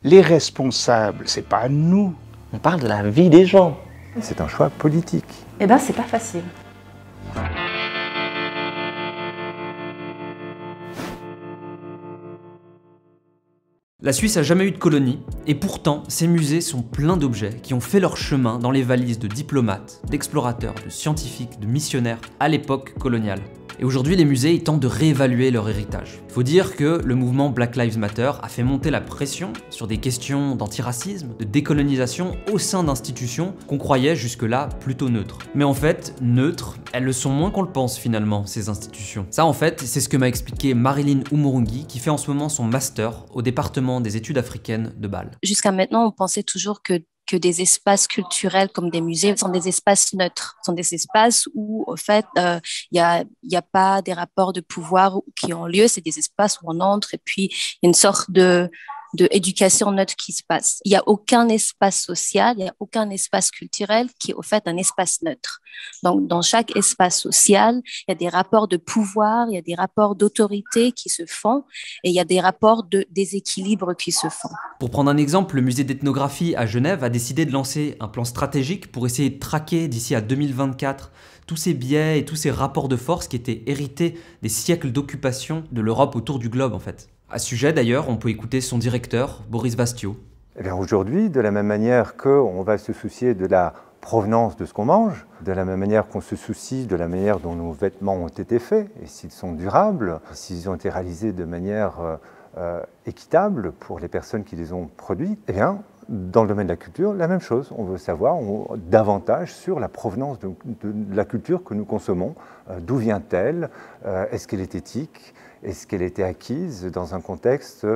Les responsables, c'est pas nous. On parle de la vie des gens. C'est un choix politique. Eh ben, c'est pas facile. La Suisse n'a jamais eu de colonie, et pourtant, ces musées sont pleins d'objets qui ont fait leur chemin dans les valises de diplomates, d'explorateurs, de scientifiques, de missionnaires à l'époque coloniale. Et aujourd'hui, les musées ils tentent de réévaluer leur héritage. Il faut dire que le mouvement Black Lives Matter a fait monter la pression sur des questions d'antiracisme, de décolonisation au sein d'institutions qu'on croyait jusque-là plutôt neutres. Mais en fait, neutres, elles le sont moins qu'on le pense finalement, ces institutions. Ça en fait, c'est ce que m'a expliqué Marilyn Umurungi, qui fait en ce moment son master au département des études africaines de Bâle. Jusqu'à maintenant, on pensait toujours que des espaces culturels comme des musées sont des espaces neutres, sont des espaces où, au fait, il y a pas des rapports de pouvoir qui ont lieu, c'est des espaces où on entre et puis il y a une sorte de éducation neutre qui se passe. Il n'y a aucun espace social, il n'y a aucun espace culturel qui est au fait un espace neutre. Donc, dans chaque espace social, il y a des rapports de pouvoir, il y a des rapports d'autorité qui se font et il y a des rapports de déséquilibre qui se font. Pour prendre un exemple, le musée d'ethnographie à Genève a décidé de lancer un plan stratégique pour essayer de traquer d'ici à 2024 tous ces biais et tous ces rapports de force qui étaient hérités des siècles d'occupation de l'Europe autour du globe en fait. À ce sujet d'ailleurs, on peut écouter son directeur, Boris Vastio. Eh bien aujourd'hui, de la même manière qu'on va se soucier de la provenance de ce qu'on mange, de la même manière qu'on se soucie de la manière dont nos vêtements ont été faits, et s'ils sont durables, s'ils ont été réalisés de manière équitable pour les personnes qui les ont produits, eh bien, dans le domaine de la culture, la même chose. On veut savoir davantage sur la provenance de la culture que nous consommons. D'où vient-elle? Est-ce qu'elle est éthique? Est-ce qu'elle a été acquise dans un contexte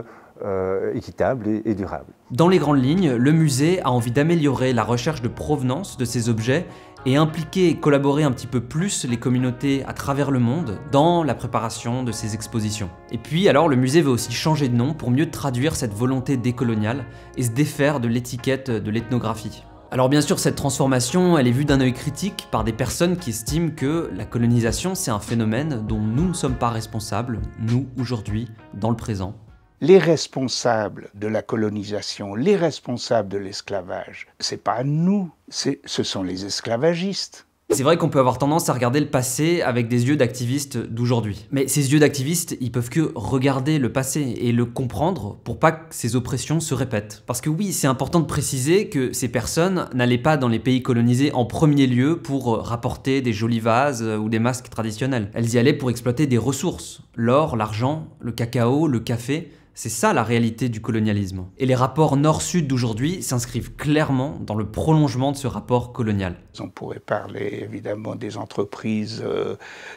équitable et durable? Dans les grandes lignes, le musée a envie d'améliorer la recherche de provenance de ces objets et impliquer et collaborer un petit peu plus les communautés à travers le monde dans la préparation de ces expositions. Et puis alors le musée veut aussi changer de nom pour mieux traduire cette volonté décoloniale et se défaire de l'étiquette de l'ethnographie. Alors bien sûr, cette transformation, elle est vue d'un œil critique par des personnes qui estiment que la colonisation, c'est un phénomène dont nous ne sommes pas responsables, nous, aujourd'hui, dans le présent. Les responsables de la colonisation, les responsables de l'esclavage, c'est pas nous, ce sont les esclavagistes. C'est vrai qu'on peut avoir tendance à regarder le passé avec des yeux d'activistes d'aujourd'hui. Mais ces yeux d'activistes, ils peuvent que regarder le passé et le comprendre pour pas que ces oppressions se répètent. Parce que oui, c'est important de préciser que ces personnes n'allaient pas dans les pays colonisés en premier lieu pour rapporter des jolis vases ou des masques traditionnels. Elles y allaient pour exploiter des ressources. L'or, l'argent, le cacao, le café. C'est ça la réalité du colonialisme. Et les rapports nord-sud d'aujourd'hui s'inscrivent clairement dans le prolongement de ce rapport colonial. On pourrait parler évidemment des entreprises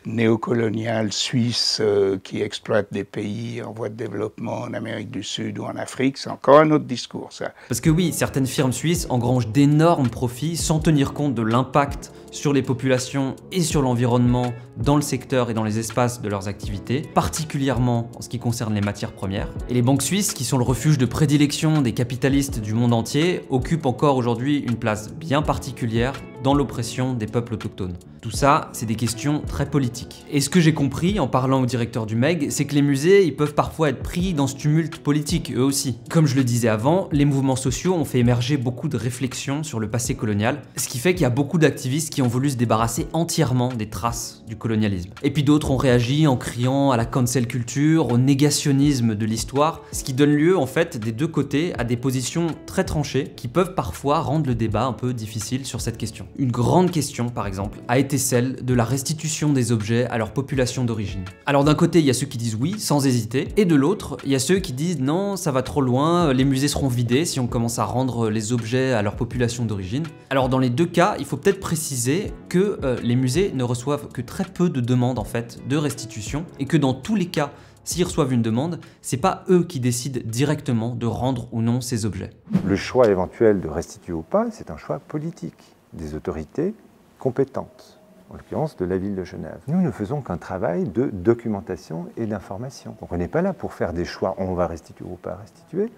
néocoloniales suisses qui exploitent des pays en voie de développement en Amérique du Sud ou en Afrique. C'est encore un autre discours, ça. Parce que oui, certaines firmes suisses engrangent d'énormes profits sans tenir compte de l'impact sur les populations et sur l'environnement dans le secteur et dans les espaces de leurs activités, particulièrement en ce qui concerne les matières premières. Et les banques suisses, qui sont le refuge de prédilection des capitalistes du monde entier, occupent encore aujourd'hui une place bien particulière dans l'oppression des peuples autochtones. Tout ça, c'est des questions très politiques. Et ce que j'ai compris en parlant au directeur du MEG, c'est que les musées, ils peuvent parfois être pris dans ce tumulte politique, eux aussi. Comme je le disais avant, les mouvements sociaux ont fait émerger beaucoup de réflexions sur le passé colonial, ce qui fait qu'il y a beaucoup d'activistes qui ont voulu se débarrasser entièrement des traces du colonialisme. Et puis d'autres ont réagi en criant à la cancel culture, au négationnisme de l'histoire, ce qui donne lieu en fait des deux côtés à des positions très tranchées qui peuvent parfois rendre le débat un peu difficile sur cette question. Une grande question, par exemple, a été celle de la restitution des objets à leur population d'origine. Alors d'un côté, il y a ceux qui disent oui, sans hésiter, et de l'autre, il y a ceux qui disent non, ça va trop loin, les musées seront vidés si on commence à rendre les objets à leur population d'origine. Alors dans les deux cas, il faut peut-être préciser que les musées ne reçoivent que très peu de demandes en fait de restitution, et que dans tous les cas, s'ils reçoivent une demande, c'est pas eux qui décident directement de rendre ou non ces objets. Le choix éventuel de restituer ou pas, c'est un choix politique des autorités compétentes, en l'occurrence de la ville de Genève. Nous ne faisons qu'un travail de documentation et d'information. Donc on n'est pas là pour faire des choix, on va restituer ou pas restituer.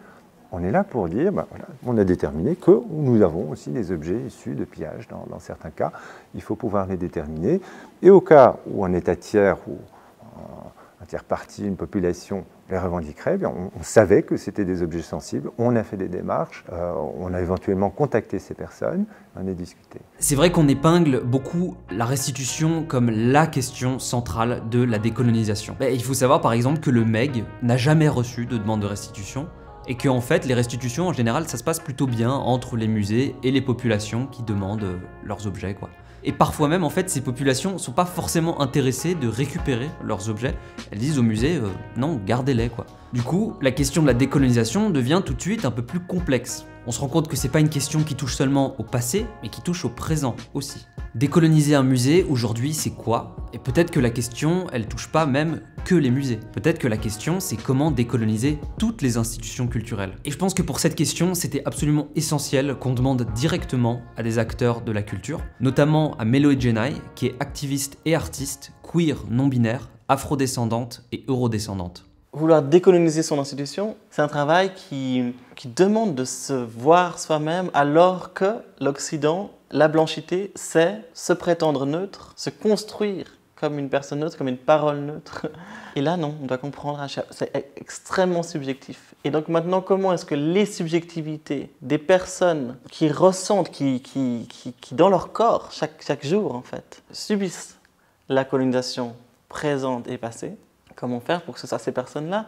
On est là pour dire, ben voilà, on a déterminé que nous avons aussi des objets issus de pillage dans certains cas. Il faut pouvoir les déterminer. Et au cas où un État tiers ou un entière partie, une population les revendiquerait, on savait que c'était des objets sensibles, on a fait des démarches, on a éventuellement contacté ces personnes, on a discuté. C'est vrai qu'on épingle beaucoup la restitution comme la question centrale de la décolonisation. Il faut savoir par exemple que le MEG n'a jamais reçu de demande de restitution, et que en fait les restitutions en général ça se passe plutôt bien entre les musées et les populations qui demandent leurs objets quoi. Et parfois même en fait ces populations sont pas forcément intéressées de récupérer leurs objets, elles disent au musée non gardez-les quoi. Du coup la question de la décolonisation devient tout de suite un peu plus complexe. On se rend compte que c'est pas une question qui touche seulement au passé mais qui touche au présent aussi. Décoloniser un musée aujourd'hui c'est quoi? Et peut-être que la question elle touche pas même que les musées. Peut-être que la question c'est comment décoloniser toutes les institutions culturelles. Et je pense que pour cette question c'était absolument essentiel qu'on demande directement à des acteurs de la culture, notamment à Meloé Jenai qui est activiste et artiste, queer, non-binaire, afrodescendante et eurodescendante. Vouloir décoloniser son institution, c'est un travail qui demande de se voir soi-même alors que l'Occident, la blanchité, c'est se prétendre neutre, se construire comme une personne neutre, comme une parole neutre. Et là, non, on doit comprendre, c'est extrêmement subjectif. Et donc maintenant, comment est-ce que les subjectivités des personnes qui ressentent, qui dans leur corps, chaque jour en fait, subissent la colonisation présente et passée, comment faire pour que ce soit ces personnes-là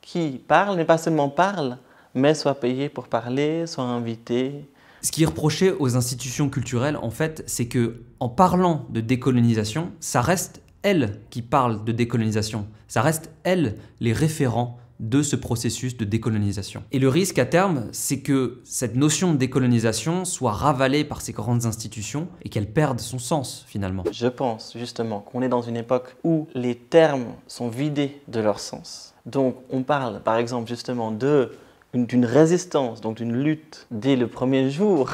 qui parlent, mais pas seulement parlent, mais soient payées pour parler, soient invitées. Ce qui est reproché aux institutions culturelles, en fait, c'est que en parlant de décolonisation, ça reste elles qui parlent de décolonisation. Ça reste elles les référents de ce processus de décolonisation. Et le risque à terme, c'est que cette notion de décolonisation soit ravalée par ces grandes institutions et qu'elle perde son sens finalement. Je pense justement qu'on est dans une époque où les termes sont vidés de leur sens. Donc on parle par exemple justement d'une résistance, donc d'une lutte dès le premier jour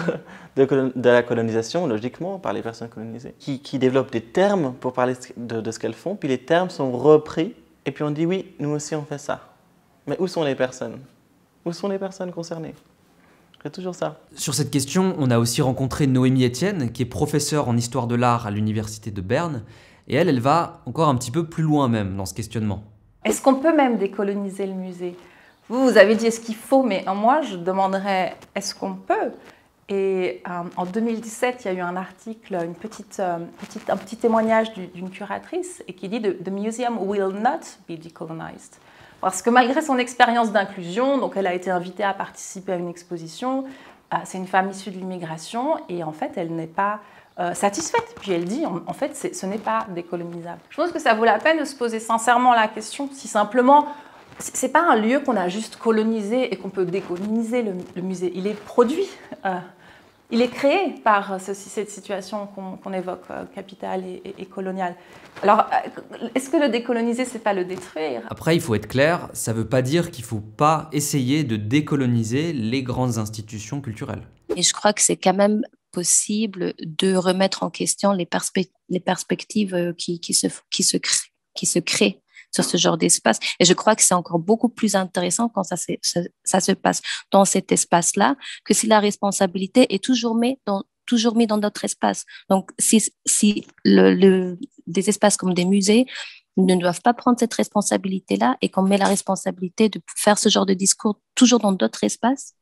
de la colonisation, logiquement, par les personnes colonisées, qui développent des termes pour parler de ce qu'elles font, puis les termes sont repris, et puis on dit oui, nous aussi on fait ça. Mais où sont les personnes? Où sont les personnes concernées? C'est toujours ça. Sur cette question, on a aussi rencontré Noémie Etienne, qui est professeure en histoire de l'art à l'université de Berne, et elle va encore un petit peu plus loin même dans ce questionnement. Est-ce qu'on peut même décoloniser le musée? Vous avez dit est-ce qu'il faut, mais moi je demanderais est-ce qu'on peut? Et en 2017, il y a eu un article, un petit témoignage d'une curatrice et qui dit « The museum will not be decolonized ». Parce que malgré son expérience d'inclusion, donc elle a été invitée à participer à une exposition, c'est une femme issue de l'immigration et en fait elle n'est pas satisfaite. Puis elle dit en fait ce n'est pas décolonisable. Je pense que ça vaut la peine de se poser sincèrement la question si simplement c'est pas un lieu qu'on a juste colonisé et qu'on peut décoloniser le musée. Il est produit, il est créé par cette situation qu'on évoque, capitale et coloniale. Alors, est-ce que le décoloniser, c'est pas le détruire? Après, il faut être clair, ça veut pas dire qu'il faut pas essayer de décoloniser les grandes institutions culturelles. Et je crois que c'est quand même possible de remettre en question les perspectives qui se créent sur ce genre d'espace. Et je crois que c'est encore beaucoup plus intéressant quand ça se passe dans cet espace-là, que si la responsabilité est toujours mise dans notre espace. Donc, si des espaces comme des musées ne doivent pas prendre cette responsabilité-là et qu'on met la responsabilité de faire ce genre de discours toujours dans d'autres espaces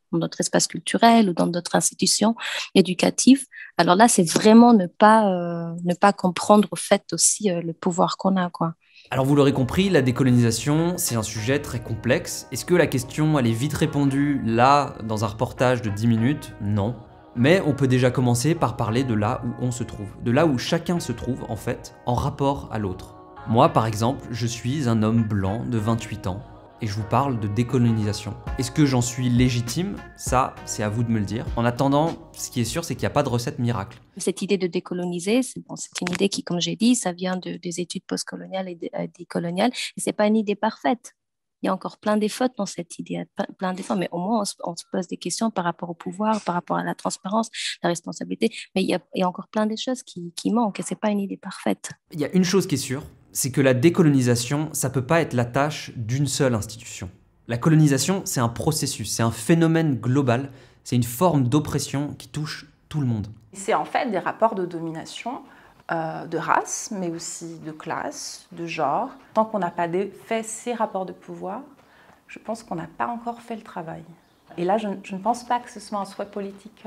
culturels ou dans d'autres institutions éducatives, alors là, c'est vraiment ne pas comprendre au fait aussi le pouvoir qu'on a, quoi. Alors vous l'aurez compris, la décolonisation, c'est un sujet très complexe. Est-ce que la question, elle est vite répondue là, dans un reportage de 10 minutes? Non. Mais on peut déjà commencer par parler de là où on se trouve, de là où chacun se trouve, en fait, en rapport à l'autre. Moi, par exemple, je suis un homme blanc de 28 ans, et je vous parle de décolonisation. Est-ce que j'en suis légitime? Ça, c'est à vous de me le dire. En attendant, ce qui est sûr, c'est qu'il n'y a pas de recette miracle. Cette idée de décoloniser, c'est une idée qui, comme j'ai dit, ça vient des études postcoloniales et décoloniales, et c'est pas une idée parfaite. Il y a encore plein de fautes dans cette idée, plein de défauts, mais au moins on se pose des questions par rapport au pouvoir, par rapport à la transparence, la responsabilité, mais il y a encore plein de choses qui manquent, et c'est pas une idée parfaite. Il y a une chose qui est sûre, c'est que la décolonisation, ça peut pas être la tâche d'une seule institution. La colonisation, c'est un processus, c'est un phénomène global, c'est une forme d'oppression qui touche tout le monde. C'est en fait des rapports de domination de race, mais aussi de classe, de genre. Tant qu'on n'a pas fait ces rapports de pouvoir, je pense qu'on n'a pas encore fait le travail. Et là, je ne pense pas que ce soit un souhait politique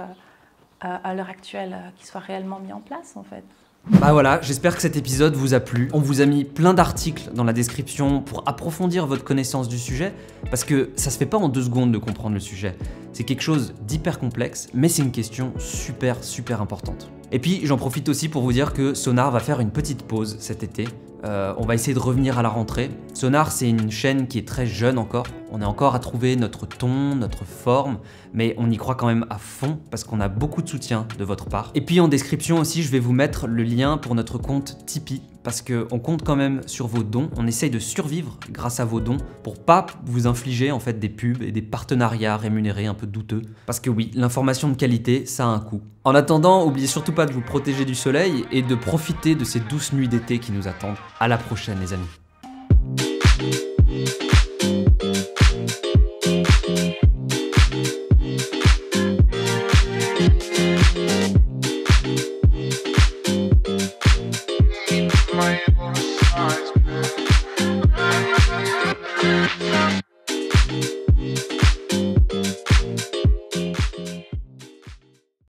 à l'heure actuelle qui soit réellement mis en place, en fait. Bah voilà, j'espère que cet épisode vous a plu. On vous a mis plein d'articles dans la description pour approfondir votre connaissance du sujet, parce que ça se fait pas en 2 secondes de comprendre le sujet. C'est quelque chose d'hyper complexe, mais c'est une question super importante. Et puis j'en profite aussi pour vous dire que Sonar va faire une petite pause cet été. On va essayer de revenir à la rentrée. Sonar, c'est une chaîne qui est très jeune encore. On est encore à trouver notre ton, notre forme, mais on y croit quand même à fond parce qu'on a beaucoup de soutien de votre part. Et puis en description aussi, je vais vous mettre le lien pour notre compte Tipeee parce qu'on compte quand même sur vos dons. On essaye de survivre grâce à vos dons pour pas vous infliger en fait des pubs et des partenariats rémunérés un peu douteux. Parce que oui, l'information de qualité, ça a un coût. En attendant, n'oubliez surtout pas de vous protéger du soleil et de profiter de ces douces nuits d'été qui nous attendent. À la prochaine les amis.